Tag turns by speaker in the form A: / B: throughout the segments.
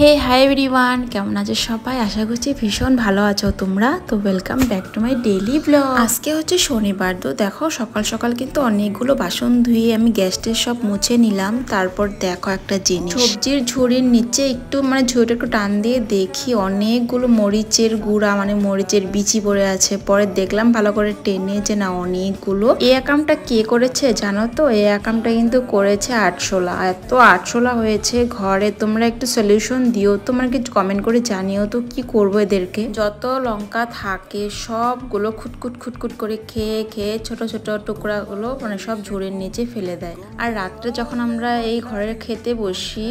A: Hi everyone, কেমন আছো সবাই? আশা করছি ভীষণ ভালো আছো তোমরা। তো welcome back to my daily blog. আজকে হচ্ছে শনিবার। তো দেখো সকাল সকাল কিন্তু অনেকগুলো বাসন ধুয়ে আমি গ্যাসটা সব মুছে নিলাম। তারপর দেখো একটা জিনিস, সবজির ঝুড়ির নিচে একটু ঝুড়িটা একটু টান দিয়ে দেখি অনেকগুলো মরিচের গুঁড়া মরিচের বিচি পড়ে আছে। পরে দেখলাম ভালো করে টেনে যে না অনেকগুলো। এই আকামটা কে করেছে জানো তো? এই আকামটা কিন্তু করেছে আটশোলা। এত আটশোলা হয়েছে ঘরে। তোমরা একটু সলিউশন দিও, তোমরা কিছু কমেন্ট করে জানিও তো কি করবো এদেরকে। যত লঙ্কা থাকে সবগুলো খুটকুট খুটকুট করে খেয়ে খেয়ে ছোট ছোট টুকরাগুলো সব ঝুড়ির নিচে ফেলে দেয়। আর রাত্রে যখন আমরা এই ঘরে খেতে বসি,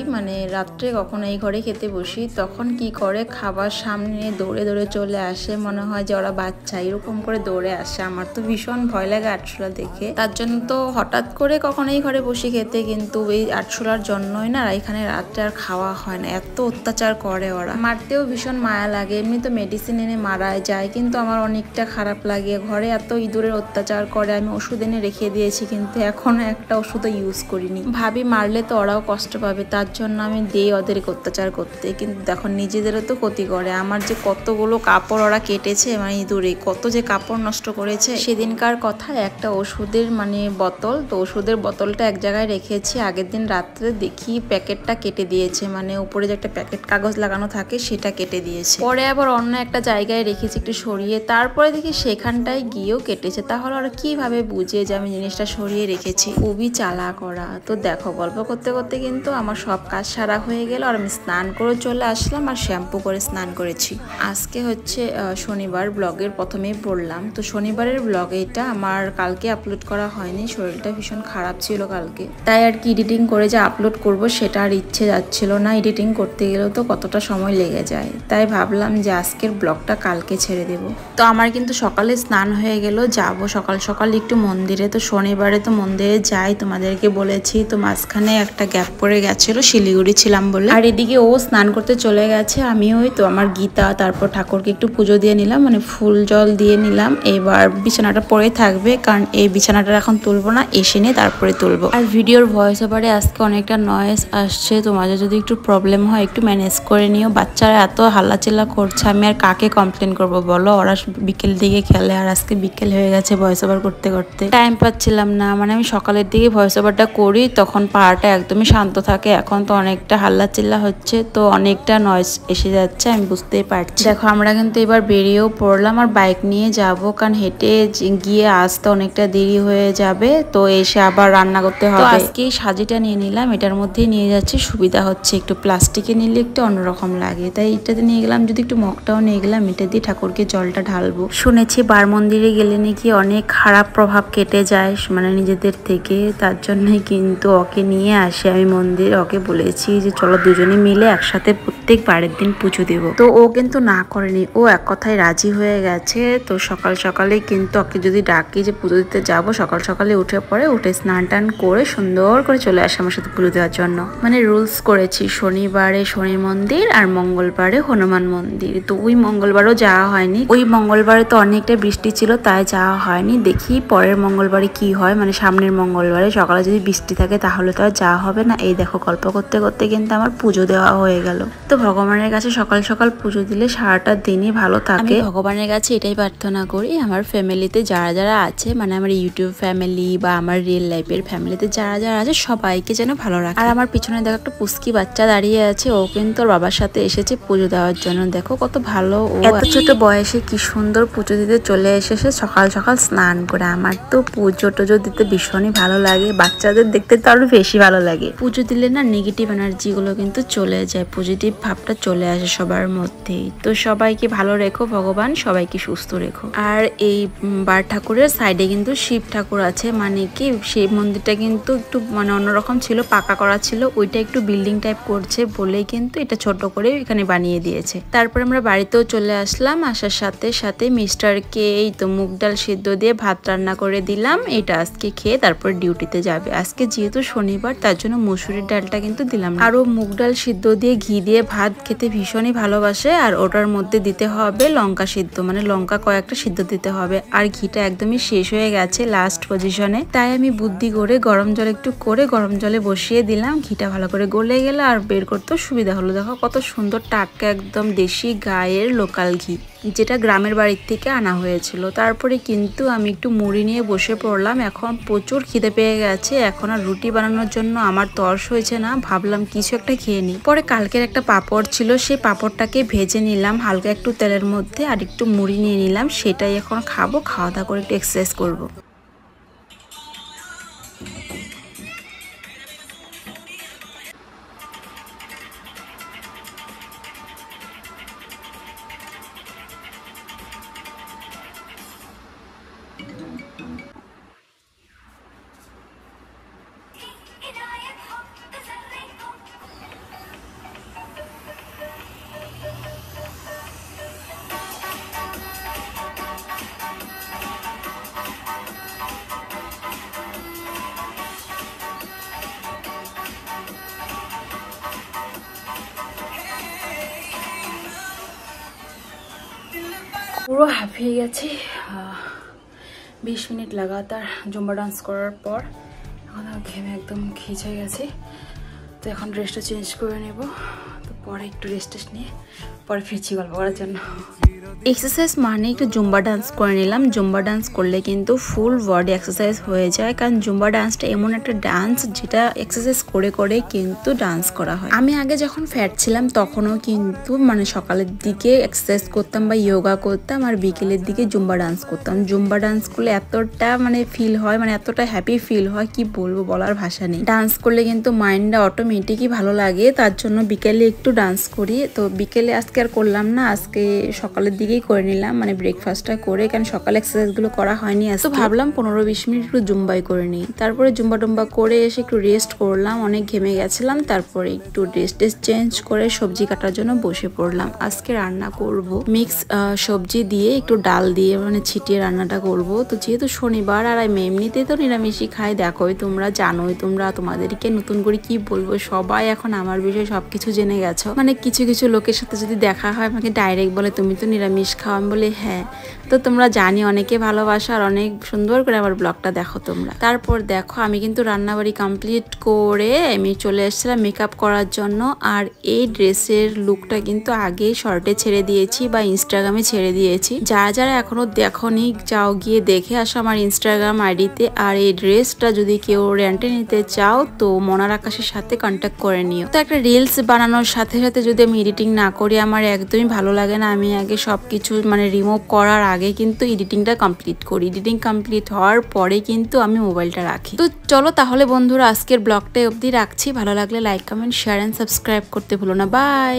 A: রাত্রে কখন এই ঘরে খেতে বসি, তখন কি করে খাবার সামনে দৌড়ে দৌড়ে চলে আসে, মনে হয় যে ওরা বাচ্চা, এরকম করে দৌড়ে আসে। আমার তো ভীষণ ভয় লাগে আটশোলা দেখে। তার জন্য তো হঠাৎ করে কখন এই ঘরে বসে খেতে, কিন্তু এই আটশোলার জন্যই না এখানে রাত্রে আর খাওয়া হয় না। এত অত্যাচার করে ওরা, মারতেও ভীষণ মায়া লাগে। এমনি তো মেডিসিন এনে মারা যায়, কিন্তু আমার অনেকটা খারাপ লাগে। ঘরে এত ইঁদুরের অত্যাচার করে, আমি ওষুধ এনে রেখে দিয়েছি, কিন্তু এখনো একটা ওষুধও ইউজ করিনি। ভাবি মারলে তো ওরাও কষ্ট পাবে, তার জন্য আমি দিই ওদেরকে অত্যাচার করতে। কিন্তু দেখো নিজেদেরও তো ক্ষতি করে। আমার যে কতগুলো কাপড় ওরা কেটেছে, ইঁদুরে কত যে কাপড় নষ্ট করেছে। সেদিনকার কথা, একটা ওষুধের বোতল, তো ওষুধের বোতলটা এক জায়গায় রেখেছি। আগের দিন রাত্রে দেখি প্যাকেটটা কেটে দিয়েছে, উপরে যে একটা প্যাকেট কাগজ লাগানো থাকে সেটা কেটে দিয়েছে। পরে আবার অন্য একটা জায়গায় রেখেছি একটু সরিয়ে, তারপরে দেখি সেখানটায় গিয়েও কেটেছে। তাহলে ওরা কিভাবে বুঝে যে আমি জিনিসটা সরিয়ে রেখেছি? খুবই চালাক ওরা। তো দেখো গল্প করতে করতে কিন্তু আমার সব কাজ সারা হয়ে গেল, আর আমি স্নান করে চলে আসলাম আর শ্যাম্পু করে স্নান করেছি। আজকে হচ্ছে শনিবার, ব্লগের প্রথমেই পড়লাম। তো শনিবারের ব্লগ এটা আমার কালকে আপলোড করা হয়নি, শরীরটা ভীষণ খারাপ ছিল কালকে, তাই আর কি এডিটিং করে যে আপলোড করব সেটা আর ইচ্ছে যাচ্ছিল না। এডিটিং করতে গেলেও তো কতটা সময় লেগে যায়, তাই ভাবলাম যে আজকের ব্লগটা কালকে ছেড়ে দেব। তো আমার কিন্তু সকালে স্নান হয়ে গেল, যাব সকাল সকাল একটু মন্দিরে। তো শনিবারে তো মন্দিরে যাই, তোমাদেরকে বলেছি। তো মাঝখানে একটা গ্যাপ পড়ে গেছিল, শিলিগুড়ি ছিলাম বলে। আর এদিকে ও স্নান করতে চলে গেছে, আমি ওই তো আমার গীতা, তারপর ঠাকুরকে একটু পুজো দিয়ে নিলাম, ফুল জল দিয়ে নিলাম। এবার বিছানাটা পরে থাকবে, কারণ এই বিছানাটা এখন তুলবো না, এসে নিয়ে তারপরে তুলবো। আর ভিডিওর ভয়েস ওভারে আজকে অনেকটা নয়েজ আসছে, তোমাদের যদি একটু প্রবলেম হয় একটু ম্যানেজ করে নিও। বাচ্চারা এত হাল্লাচিল্লা করছে, আমি আর কাকে কমপ্লেন করব বলো? ওরা বিকেল দিকে খেলে, আর আজকে বিকেল হয়ে গেছে ভয়েস ওভার করতে করতে টাইম পাচ্ছিলাম না। আমি সকালের দিকে ভয়েস ওভারটা করি, তখন পাড়াটা একদমই শান্ত থাকে। এখন তো অনেকটা হাল্লাচিল্লা হচ্ছে, তো অনেকটা নয়েজ এসে যাচ্ছে, আমি বুঝতেই পারছি। দেখো আমরা কিন্তু এবার বেরিয়েও পড়লাম, আর বাইক নিয়ে যাব, কারণ হেঁটে গিয়ে আসতে অনেকটা দেরি হয়ে যাবে। তো এসে আবার রান্না করতে হবে। আজকে এই সাজিটা নিয়ে নিলাম, এটার মধ্যেই নিয়ে যাচ্ছি, সুবিধা হচ্ছে। একটু প্লাস্টিকে নিলে একটু অন্যরকম লাগে, তাই এটাতে নিয়ে গেলাম। যদি একটু মগটাও নিয়ে গেলাম, এটা দিয়ে ঠাকুরকে জলটা ঢালবো। শুনেছি বার মন্দিরে গেলে নাকি অনেক খারাপ প্রভাব কেটে যায় নিজেদের থেকে, তার জন্যই কিন্তু ওকে নিয়ে আসে আমি মন্দিরে। ওকে বলেছি যে চলো দুজনে মিলে একসাথে প্রত্যেক বারের দিন পুজো দেব। তো ও কিন্তু না করেনি, ও এক কথায় রাজি হয়ে গেছে। তো সকাল সকালে কিন্তু ওকে যদি ডাকি যে পুজো দিতে যাবো, সকাল সকালে উঠে স্নান টান করে সুন্দর করে চলে আসে আমার সাথে পুজো দেওয়ার জন্য। রুলস করেছি, শনিবারে শনি মন্দির আর মঙ্গলবারে হনুমান মন্দির। তো ওই মঙ্গলবারও যাওয়া হয়নি, ওই মঙ্গলবারে তো অনেকটা বৃষ্টি ছিল, তাই যাওয়া হয়নি। দেখি পরের মঙ্গলবারে কি হয়, সামনের মঙ্গলবারে সকালে যদি বৃষ্টি থাকে তাহলে তো আর যাওয়া হবে না। এই দেখো গল্প করতে করতে কিন্তু আমার পুজো দেওয়া হয়ে গেল। তো ভগবানের কাছে সকাল সকাল পুজো দিলে সারাটা দিনই ভালো থাকে। ভগবানের কাছে এটাই প্রার্থনা করি, আমার ফ্যামিলিতে যারা যারা আছে, আমার ইউটিউব ফ্যামিলি বা আমার রিয়েল লাইফের ফ্যামিলিতে যারা যারা আছে সবাইকে যেন ভালো রাখে। আর আমার পিছনে দেখো একটা পুস্কি বাচ্চা দাঁড়িয়ে আছে, ও কিন্তু ওর বাবার সাথে এসেছে পুজো দেওয়ার জন্য। দেখো কত ভালো, ও এত ছোট বয়সে কি সুন্দর পুজো দিতে চলে এসেছে সকাল সকাল স্নান করে। আমার তো পুজো টুজো দিতে ভীষণই ভালো লাগে, বাচ্চাদের দেখতে তো আরো বেশি ভালো লাগে। পুজো দিলে না নেগেটিভ এনার্জি গুলো কিন্তু চলে যায়, পজিটিভ ভাবটা চলে আসে সবার মধ্যেই। তো সবাইকে ভালো রেখো ভগবান, সবাইকে সুস্থ রেখো। আর এই বার ঠাকুরের সাইডে কিন্তু শিব ঠাকুর আছে, কি সেই মন্দিরটা কিন্তু একটু অন্যরকম ছিল, পাকা করা ছিল, ওইটা একটু বিল্ডিং টাইপ করছে বলেই কিন্তু এটা ছোট করে এখানে বানিয়ে দিয়েছে। তারপরে আমরা বাড়িতেও চলে আসলাম, আসার সাথে সাথে মিস্টারকে এই তো মুগ ডাল সিদ্ধ দিয়ে ভাত রান্না করে দিলাম। এটা আজকে খেয়ে তারপর ডিউটিতে যাবে। আজকে যেহেতু শনিবার, তার জন্য মসুরির ডালটা কিন্তু দিলাম। আর ও মুগ ডাল সিদ্ধ দিয়ে ঘি দিয়ে ভাত খেতে ভীষণই ভালোবাসে, আর ওটার মধ্যে দিতে হবে লঙ্কা সিদ্ধ, লঙ্কা কয়েকটা সিদ্ধ দিতে হবে। আর ঘিটা একদমই শেষ হয়ে গেছে লাস্ট পজিশনে, তাই আমি বুদ্ধি করে গরম জল একটু করে গরম জলে বসিয়ে দিলাম। ঘিটা ভালো করে গলে গেলে আর বের করতেও সুবিধা সুবিধা হলো, দেখো কত সুন্দর টাটকা একদম দেশি গায়ের লোকাল ঘি, যেটা গ্রামের বাড়ির থেকে আনা হয়েছিল। তারপরে কিন্তু আমি একটু মুড়ি নিয়ে বসে পড়লাম। এখন প্রচুর খিদে পেয়ে গেছে, এখন আর রুটি বানানোর জন্য আমার তর্স হয়েছে না, ভাবলাম কিছু একটা খেয়ে নিই। পরে কালকের একটা পাঁপড় ছিল, সেই পাঁপড়টাকে ভেজে নিলাম হালকা একটু তেলের মধ্যে, আর একটু মুড়ি নিয়ে নিলাম, সেটাই এখন খাবো। খাওয়া দাওয়া করে একটু এক্সারসাইজ করবো। পুরো হাঁপিয়ে গেছি, 20 মিনিট লাগাতার জুম্বা ডান্স করার পর এখন ঘেমে একদম খিচে গেছি। তো এখন ড্রেসটা চেঞ্জ করে নেব, তো পরে একটু রেস্ট নিয়ে পরে ফিরছি গল্প করার জন্য। এক্সারসাইজ মানে একটু জুম্বা ডান্স করে নিলাম। জুম্বা ডান্স করলে কিন্তু ফুল বডি এক্সারসাইজ হয়ে যায়, কারণ জুম্বা ডান্সটা এমন একটা ডান্স যেটা এক্সারসাইজ করে করে কিন্তু ডান্স করা হয়। আমি আগে যখন ফ্যাট ছিলাম তখনও কিন্তু মানে সকালের দিকে এক্সারসাইজ করতাম বা ইয়োগা করতাম, আর বিকেলের দিকে জুম্বা ডান্স করতাম। জুম্বা ডান্স করলে এতটা মানে ফিল হয়, মানে এতটা হ্যাপি ফিল হয়, কি বলবো, বলার ভাষা নেই। ডান্স করলে কিন্তু মাইন্ডটা অটোমেটিকই ভালো লাগে, তার জন্য বিকেলে একটু ডান্স করি। তো বিকেলে আজকে আর করলাম না, আজকে সকালের দিকেই করে নিলাম, মানে ব্রেকফাস্টটা করে, কারণ সকালে এক্সারসাইজগুলো করা হয়নি। তো ভাবলাম 15-20 মিনিট একটু জুম্বাই করে নিই। তারপরে জুম্বা টুম্বা করে এসে একটু রেস্ট করলাম, অনেক ঘেমে গেছিলাম। তারপরে একটু ড্রেস চেঞ্জ করে সবজি কাটার জন্য বসে পড়লাম। আজকে রান্না করব মিক্স সবজি দিয়ে একটু ডাল দিয়ে মানে ছিটিয়ে রান্নাটা করব। তো যেহেতু শনিবার আর আমি এমনিতেই তো নিরামিষই খাই, দেখোই তোমরা জানোই, তোমাদেরকে নতুন করে কি বলবো, সবাই এখন আমার বিষয়ে সবকিছু জেনে গেছো। মানে কিছু কিছু লোকের সাথে যদি দেখা হয় আমাকে ডাইরেক্ট বলে তুমি তো নিরামিষ খাও, আমি বলি হ্যাঁ। তো তোমরা জানি অনেকে ভালোবাসা, আর অনেক সুন্দর করে আমার ব্লগটা দেখো তোমরা। তারপর দেখো আমি কিন্তু রান্নাবাড়ি কমপ্লিট করে আমি চলে এসেছিলাম মেকআপ করার জন্য। আর এই ড্রেসের লুকটা কিন্তু আগেই শর্টে ছেড়ে দিয়েছি বা ইনস্টাগ্রামে ছেড়ে দিয়েছি, যারা যারা এখনো দেখোনি যাও গিয়ে দেখে আসো আমার ইনস্টাগ্রাম আইডিতে। আর এই ড্রেসটা যদি কেউ রেন্টে নিতে চাও তো মনার আকাশের সাথে কন্ট্যাক্ট করে নিও। তো একটা রিলস বানানোর সাথে সাথে যদি আমি এডিটিং না করি আমার একদমই ভালো লাগে না। আমি আগে সবকিছু মানে রিমুভ করার আগে কিন্তু এডিটিংটা কমপ্লিট করি, এডিটিং কমপ্লিট হওয়ার পরে কিন্তু আমি মোবাইলটা রাখি। তো চলো তাহলে বন্ধুরা আজকের ব্লগটা অবধি রাখছি। ভালো লাগলে like comment share and subscribe করতে ভুলো না। বাই।